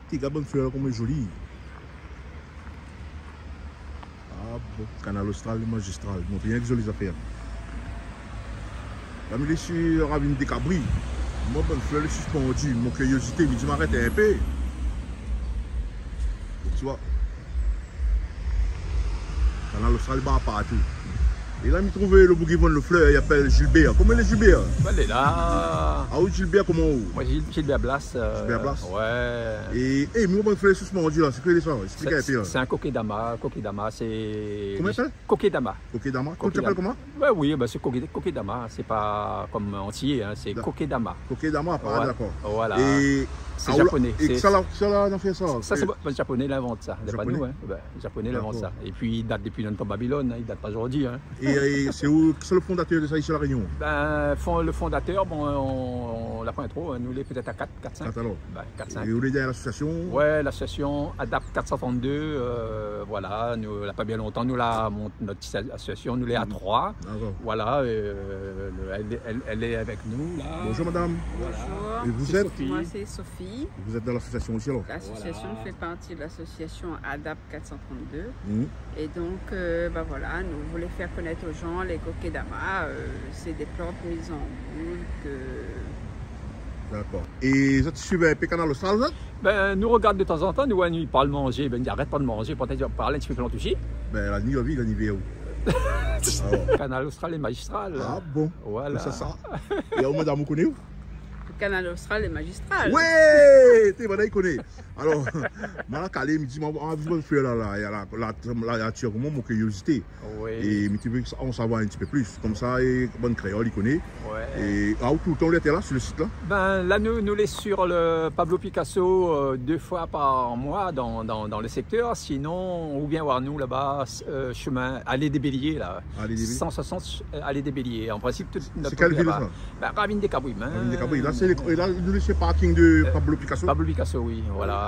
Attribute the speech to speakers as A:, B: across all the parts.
A: T'es bonne fleur comme jolie. Ah bon, canal austral magistral. Mon rien que jolies affaires. La milieu sur Ravine des Cabris. Moi, bonne fleur, je suis suspendu. Mon curiosité, mais tu m'arrêtes un peu. Tu vois. Canal austral bas partout. Et là, il trouve le bouquet le fleur, il appelle Gilbert. Comment il est Gilbert?
B: Elle est là.
A: Ah oui, Gilbert, comment où?
B: Moi, Gilbert Blas.
A: Gilbert Blas.
B: Ouais.
A: Et moi, bonne fleur suspendu là, c'est quoi l'histoire? Explique un peu.
B: C'est un coquet-dama. Coquet-dama, c'est.
A: Comment il s'appelle?
B: Coquet-dama.
A: Coquet-dama. Tu t'appelles comment?
B: Ouais, oui, bah, c'est coquet-dama. C'est pas comme entier, hein, c'est coquet-dama.
A: Coquet-dama,
B: Ouais.
A: d'accord.
B: Voilà.
A: Et
B: c'est japonais.
A: Et ça, on a fait ça.
B: Ça, c'est les Japonais l'inventent ça. C'est pas nous, hein. Ben, les Japonais l'inventent ça. Et puis, il date depuis longtemps Babylone, hein. Il date pas aujourd'hui. Hein.
A: Et c'est où c'est le fondateur de ça ici à La Réunion?
B: Ben, le fondateur, bon, on l'a pas trop. Hein. Nous, les peut-être à 4, 4, 5.
A: 4 alors.
B: Ben, 4, 5.
A: Et vous êtes dans l'association?
B: Ouais, l'association ADAPT 432. Voilà, nous, il n'y a pas bien longtemps, nous, notre association, nous, l'est à 3. Voilà, elle est avec nous. Là.
A: Bonjour madame.
C: Bonjour.
A: Et vous êtes?
C: Moi c'est Sophie.
A: Vous êtes dans l'association aussi alors?
C: L'association fait partie de l'association ADAP 432.
A: Mmh.
C: Et donc, bah voilà, nous voulons faire connaître aux gens les coquets-dama. C'est des plantes mises en boule que...
A: D'accord. Et vous suivez un peu canal austral, là?
B: Ben, nous regarde de temps en temps, nous, il parle de manger, ben, il arrête pas de manger, peut-être parler un petit peu plus touché.
A: Ben, la nuit, la vie, la nuit, où?
B: Canal austral et magistral.
A: Ah bon?
B: Voilà.
A: C'est ça. Et où madame, vous connaissez où?
C: Le canal austral et magistral.
A: Ouais! Tu es connaît. Alors, moi, quand je me dis, je vais faire là, il y a la comment mon curiosité.
B: Oui.
A: Et on savoir un petit peu plus. Comme ça, et bonne créole, il connaît.
B: Ouais.
A: Et tout le temps, il était là, sur le site là?
B: Ben, là, nous les sur le Pablo Picasso 2 fois par mois dans le secteur. Sinon, ou bien voir nous là-bas, chemin Allée des Béliers, là.
A: Allée des Béliers.
B: 160 Allée des Béliers. En principe,
A: c'est quelle ville ça?
B: Ben, Ravine des Cabris.
A: Ravine des Cabris. Là, c'est le parking de Pablo Picasso.
B: Pablo Picasso, oui. Voilà.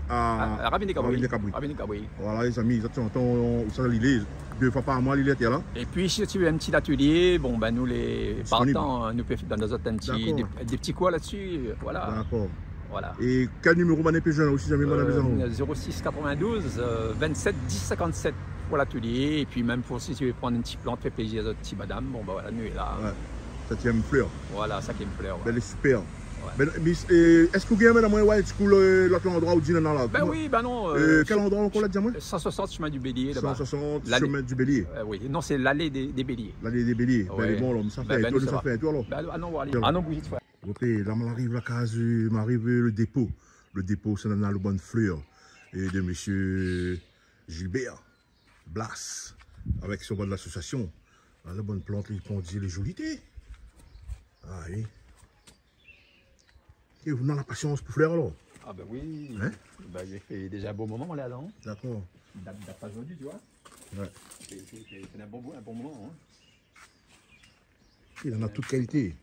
A: À
B: Ravine des Cabris.
A: Ravine des Cabris.
B: Oui.
A: Voilà, les amis, ça, l'île, 2 fois par mois, l'île était là.
B: Et puis, si tu veux un petit atelier, bon, ben, nous, les partants, nous pouvons dans nos autres des petits coins là-dessus. Voilà.
A: D'accord.
B: Voilà.
A: Et quel numéro m'en est plus jeune aussi, jamais m'en a besoin?
B: 06 92 27 10 57 pour l'atelier. Et puis, même pour si tu veux prendre une petite plante, fait plaisir à notre petite madame, bon, ben voilà, nous est là.
A: Ouais. 7e fleur.
B: Voilà, ça qui me plaît. Ouais.
A: Elle est super.
B: Ouais.
A: Est-ce que vous avez un Wild School, l'autre endroit où Dina là?
B: Ben oui, ben non.
A: Quel endroit on l'a dit moi?
B: 160 chemin du Bélier là-bas.
A: 160 chemin du Bélier.
B: Oui, non, c'est l'allée des Béliers.
A: L'allée des Béliers.
B: Ouais.
A: Ben bon, ça fait un tour alors.
B: Ben, ah non, voilà. Ah non, bougie de fois.
A: Ok, là, m'arrive la case, m'arrive le dépôt. Le dépôt, c'est dans le bonne fleur. Et de monsieur Gilbert Blas, avec son bon de l'association. La bonne plante, il prend dire les jolités. Ah oui. Et vous avez la patience pour fleur alors?
B: Ah ben oui.
A: Hein?
B: Ben, il fait déjà un beau moment là, non?
A: D'accord.
B: Il date pas aujourd'hui, tu vois?
A: Ouais.
B: C'est un bon moment. Hein?
A: Il en a toute qualité.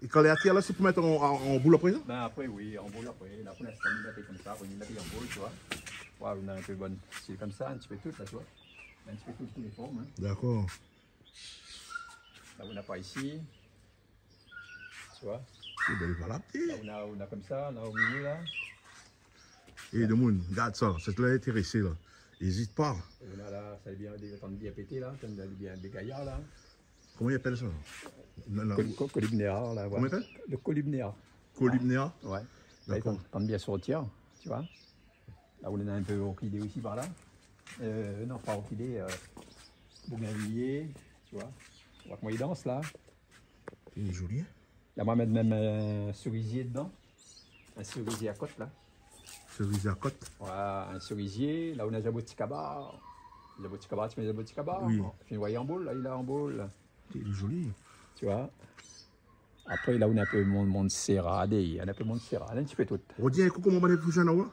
A: Et quand les attires là, c'est pour mettre en boule après ça?
B: Ben après, oui, en boule après. Là, pour l'instant, il a fait comme ça, il a fait en boule, tu vois. Wow, on a un peu bonne. C'est comme ça, un petit peu tout, là, tu vois. Un petit peu toutes les formes. Hein.
A: D'accord.
B: Là, on n'a pas ici. Tu vois.
A: Voilà.
B: Là, on a comme ça, là, au milieu, là.
A: Et le monde, regarde ça, c'est là intéressé, là. N'hésite pas.
B: On a là, ça bien pété, là. Ça bien des gaillards, là.
A: Comment il appelle ça?
B: Colibnéa, là.
A: Comment il appelle?
B: Le colibnéa.
A: Colibnéa?
B: Ouais. Là, ils tendent bien sortir, tu vois. Là, on a un peu orchidée aussi par là. Non, pas orchidée, bougainvillier, tu vois. On voit comment il danse, là.
A: Il est joli, hein?
B: Là, on va mettre même un cerisier dedans. Un cerisier à côte, là.
A: Cerisier à côte?
B: Voilà, un cerisier. Là, on a jaboticaba. Jaboticaba, tu mets jaboticaba.
A: Oui.
B: Tu vois, il est en boule, là, il est en boule.
A: Il est joli.
B: Tu vois. Après, là, on a un peu Montserrat, on a un peu Montserrat, un petit peu tout.
A: Redis un coup comment on va les plus jeunes, là?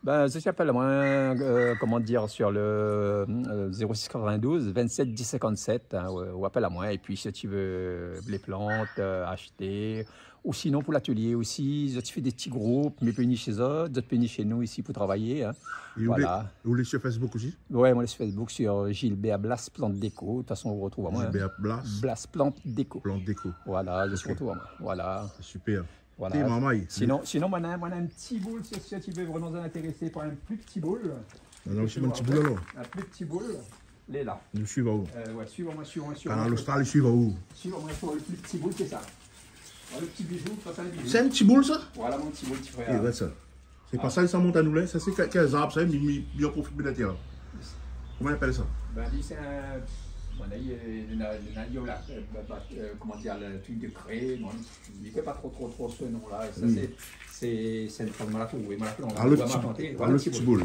B: Ben, ça s'appelle, moi, comment dire, sur le 06 92 27 10 57, hein, ou appelle à moi. Et puis, si tu veux les plantes, acheter, ou sinon pour l'atelier aussi, tu fais des petits groupes, mais venir chez eux, d'autres venir chez nous ici pour travailler. Hein.
A: Et
B: voilà.
A: Vous les sur Facebook aussi?
B: Ouais, moi, sur Facebook, sur Gilbert Blas Plante Déco. De toute façon, on vous retrouve à moi.
A: Gilbert Blas.
B: Blas Plante Déco.
A: Plante Déco.
B: Voilà, je suis retrouve à moi. Voilà.
A: Super.
B: Voilà.
A: T'es mamaille.
B: Sinon moi, on a un petit boule, si tu veux vraiment vous intéresser par un plus petit boule.
A: On a aussi un petit boule alors.
B: Un plus petit boule, il est là.
A: Nous suivons où?
B: Ouais, suivons-moi.
A: Canal Austral, il suivons où?
B: Suivons-moi sur le plus petit boule, c'est ça. Voilà, le petit bijou, ça le bijou.
A: C'est un petit boule ça?
B: Voilà mon petit boule, petit frère.
A: Et ouais, ça. C'est pas ça, ça monte à nous là. Ça, c'est quelques arbres, ça, mais bien profite de la terre. Comment on appelle ça?
B: Ben, lui, c'est un. Bon, là, il y a comment dire, le truc de craie. Bon, il ne fait pas trop ce nom-là. Ça, c'est une forme de malafou.
A: Ah, le petit boule.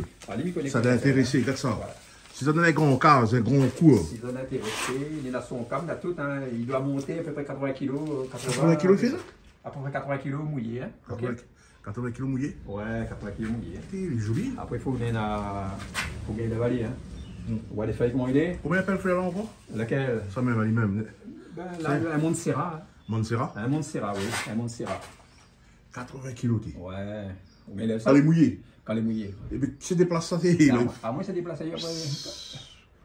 A: Ça t'a intéressé, regarde ça.
B: Voilà.
A: Si ça donne un grand cas, un grand cours.
B: Si ça t'a intéressé, il est dans son câble, là, tout. Hein, il doit monter à peu près 80 kg.
A: 80 kg, il fait ça?
B: À peu près 80 kg mouillé. Hein.
A: 80 kg mouillé?
B: Ouais, 80 kg mouillé.
A: Il est joli.
B: Après, il faut gagner la vallée. Hein. On voit les feuilles comment il est.
A: Combien appelle le frère là encore?
B: Laquelle?
A: Ça même, lui-même.
B: Ben, là, un Montserrat.
A: Montserrat?
B: Un Montserrat, oui. Un Montserrat.
A: 80 kg, t'es.
B: Ouais. Mais là,
A: Ça les mouillé.
B: Quand les mouillé.
A: Et puis, c'est déplacé, ça, c'est.
B: À moi, ça déplace ailleurs.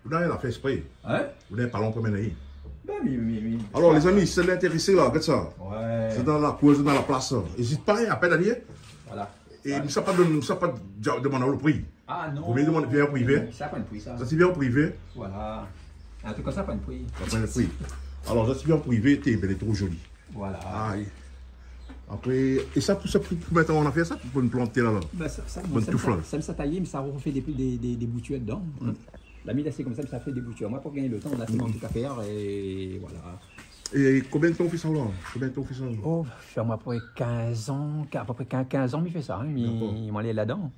A: Vous n'avez pas fait exprès.
B: Hein?
A: Vous n'avez pas l'en première année.
B: Ben, mais.
A: Alors, les amis, si vous êtes intéressés là, regarde ça.
B: Ouais.
A: C'est dans la cour, c'est dans la place. N'hésite pas, appelle à dire.
B: Voilà.
A: Et ça pas demander le prix.
B: Ah non.
A: Vous voulez demander bien en privé?
B: Ça pas un prix, ça.
A: Ça c'est bien en privé.
B: Voilà. En tout cas, ça pas un prix.
A: Ça pas un prix. Alors, ça c'est bien en privé, elle est trop jolie.
B: Voilà.
A: Aïe. Après, et ça, pour maintenant on a fait ça pour une planter là.
B: Ben, ça me taillé, mais ça refait des boutures dedans. La mise c'est comme ça, mais ça fait des boutures. Moi, pour gagner le temps, on a fait mon truc à faire et voilà.
A: Et combien de temps on fait ça là? Combien de temps on fait ça?
B: Oh, je fais à peu près 15 ans, à peu près 15 ans, il fait ça. Hein, il m'en est là-dedans.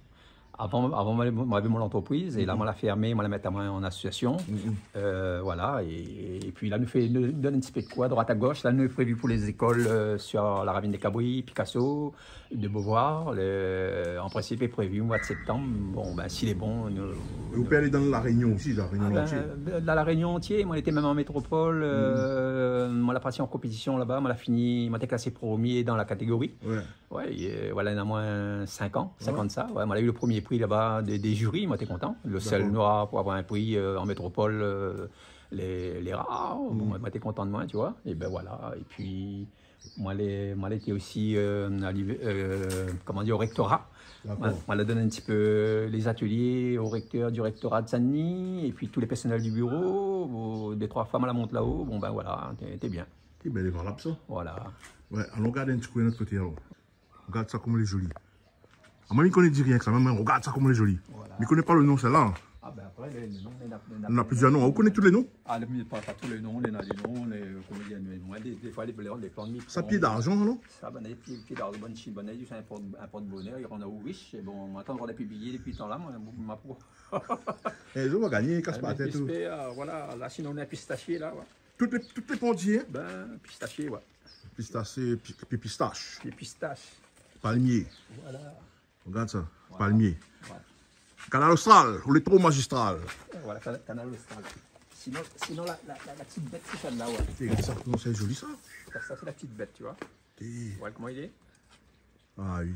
B: Avant, j'avais mon entreprise et là, on l'a fermé, on l'a mis en association. Voilà, et puis là, nous donne un petit peu de quoi, droite à gauche. Là, nous est prévu pour les écoles sur la ravine des Cabris, Picasso, de Beauvoir. En principe, est prévu au mois de septembre. Bon, ben, s'il est bon.
A: Vous pouvez aller dans la Réunion aussi, la Réunion entière.
B: Dans la Réunion entière, moi, on était même en métropole. Moi, la partie en compétition là-bas, moi, j'ai été classé premier dans la catégorie. Ouais, voilà, il y en a moins 5 ans, 50 ça. Ouais, moi, j'ai eu le premier prix là-bas des jurys, moi, t'es content. Le seul noir pour avoir un prix en métropole, les rares. Bon, moi, t'es content de moi, tu vois. Et ben voilà. Et puis, moi, j'étais aussi comment dire, au rectorat. On a donné un petit peu les ateliers au recteur du rectorat de Saint-Denis, et puis tous les personnels du bureau, des 3 femmes à la monte là-haut. Bon, ben voilà, t'es bien.
A: T'es bien, valable ça.
B: Voilà.
A: Ouais, alors regarde un petit coup de notre côté alors. Regarde ça comme elle est jolie. Moi, je ne connais rien que ça, mais regarde ça comme elle est jolie. Voilà. Mais je ne connais pas le nom, celle-là.
B: Ah ben après, les noms,
A: on a plusieurs noms. Vous connaissez tous les noms?
B: Ah, pas tous les noms, les noms, des fois les plans de micro.
A: Ça pied d'argent, non?
B: Ça, ben, des pieds d'argent, bonne chine, bonne c'est un porte-bonheur, il y en a où riche. Et bon, maintenant, on a publié depuis ce temps-là, ma peau.
A: Et je vais gagner, casse pas la tête.
B: Voilà, là, sinon on a un pistachier, là.
A: Toutes les pontiers?
B: Ben, pistachier, ouais.
A: Pistachier, puis pistache.
B: Puis pistache.
A: Palmier.
B: Voilà.
A: Regarde ça, voilà. Palmier.
B: Voilà.
A: Canal Austral, ou les trous magistrales.
B: Voilà, Canal Austral. Sinon la petite bête, c'est celle-là, ouais.
A: Regarde ça, c'est joli ça.
B: Ça, c'est la petite bête, tu vois. Voilà comment il est.
A: Ah oui.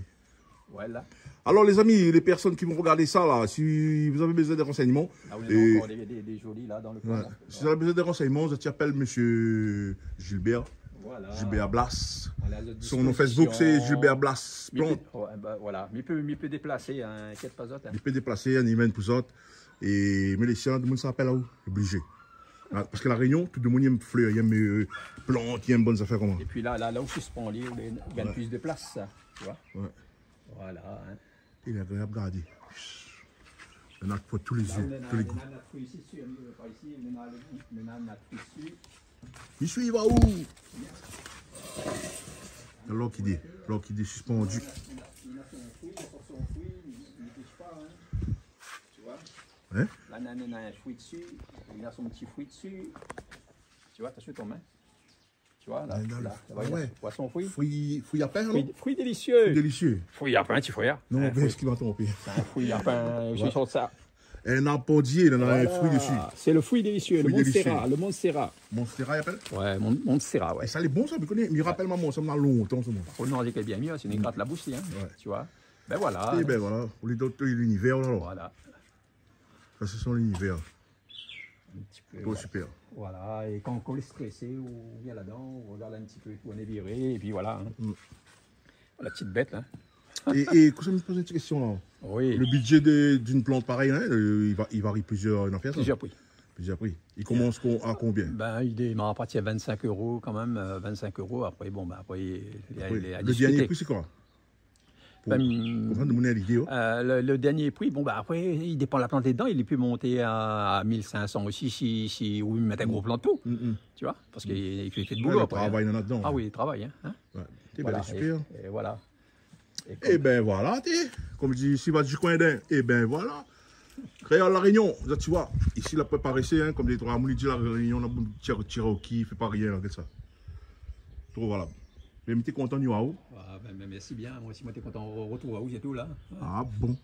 B: Voilà.
A: Alors les amis, les personnes qui vont regarder ça là, si vous avez besoin de renseignements.
B: Là, on est encore des jolis là dans le coin.
A: Ouais. Si vous avez besoin de renseignements, je t'appelle monsieur Gilbert. Voilà. Gilbert Blas. Voilà, son nom Facebook c'est Gilbert Blas.
B: Voilà, mais il peut déplacer, hein, inquiète pas autre. Hein.
A: Il peut déplacer, un email pour autres. Et mais les chiens, tout le monde s'appelle là où? Obligé. Parce que la Réunion, tout le monde aime fleurs, il aime plantes, il aime bonnes affaires comme ça.
B: Et puis là où je suis il y a plus de place, ça, tu vois.
A: Ouais.
B: Voilà. Hein.
A: Il est agréable à regarder. Il y en a pour tous les yeux, tous les goûts. Ici, il va où? L'orchidée suspendue. Hein?
B: Là, il a un fruit dessus, il a son petit fruit dessus. Tu vois, t'as sur ton main. Tu vois, là,
A: ouais.
B: Tu vois son fruit.
A: Fruit à pain, non?
B: Fruit délicieux.
A: Fruit délicieux.
B: Fruit à pain, tu frère.
A: Non, mais est-ce qu'il va tromper?
B: C'est un fruit à pain, je sors ça.
A: Un appendier, il en a un fruit dessus.
B: C'est le fruit délicieux, le Montserrat. Le Montserrat.
A: Montserrat, il appelle?
B: Ouais, Montserrat, ouais.
A: Et ça, il est bon, ça, je connais. Il rappelle maman, ça me longtemps, ça.
B: Oh non, c'est bien mieux, c'est une gratte la bouche, hein. Tu vois. Ben voilà.
A: Et ben voilà, pour les autres, l'univers, là.
B: Voilà.
A: Ça, c'est son univers.
B: Un petit peu.
A: Bon, super.
B: Voilà, et quand on est stressé, on vient là-dedans, on regarde un petit peu, on est viré, et puis voilà. Hein. La petite bête, hein.
A: Et quand ça me pose une petite question là.
B: Oui.
A: Le budget d'une plante pareille, hein, il varie plusieurs affaires.
B: Plusieurs prix.
A: Plusieurs prix. Il commence à combien?
B: Ben, il démarre à partir de 25 € quand même, 25 €. Après, bon, ben, après, il y a à
A: Le
B: discuter.
A: dernier prix, c'est quoi? Pour comprendre de mon vidéo.
B: Le dernier prix, bon, ben, après, il dépend de la plante dedans. Il peut monter à 1500 aussi si vous mettez un gros planteau. Tu vois? Parce qu'il fait de boulot.
A: Il
B: après,
A: travaille là-dedans.
B: Ah oui, il travaille. Hein?
A: Ouais.
B: Voilà,
A: super.
B: Et voilà.
A: Et ben voilà, comme je dis, si va du coin d'un, et ben voilà. Créole La Réunion, tu vois, ici la préparé, hein, comme les trois mounis dit La Réunion, on a tiré au qui, fait pas rien, là, que ça. Trop voilà. Mais t'es content du Waouh?
B: Ah, ben, merci bien, moi aussi, moi t'es content, on retrouve Waouh, c'est tout là.
A: Ah bon.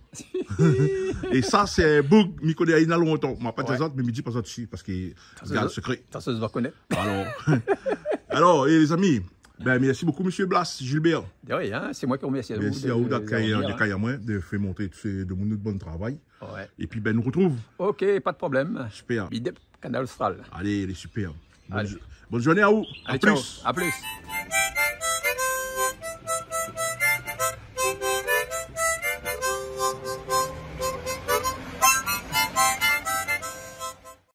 A: Et ça, c'est Boug, Miko de Aïna longtemps. Je ne pas
B: Ouais.
A: dire mais je dis pas ça dessus, parce qu'il garde le secret.
B: Ça se doit connaître.
A: Alors, et les amis, ben, merci beaucoup, monsieur Blas, Gilbert.
B: De rien, c'est moi qui remercie à vous.
A: Merci à vous d'accueillir moi, de faire montrer tout de mon bon travail.
B: Ouais.
A: Et puis, ben, nous retrouve.
B: Ok, pas de problème.
A: Super.
B: Bidep, Canal Austral.
A: Allez, il est super.
B: Allez.
A: Bonne journée à vous. À
B: Allez, ciao.
A: plus.
B: À plus.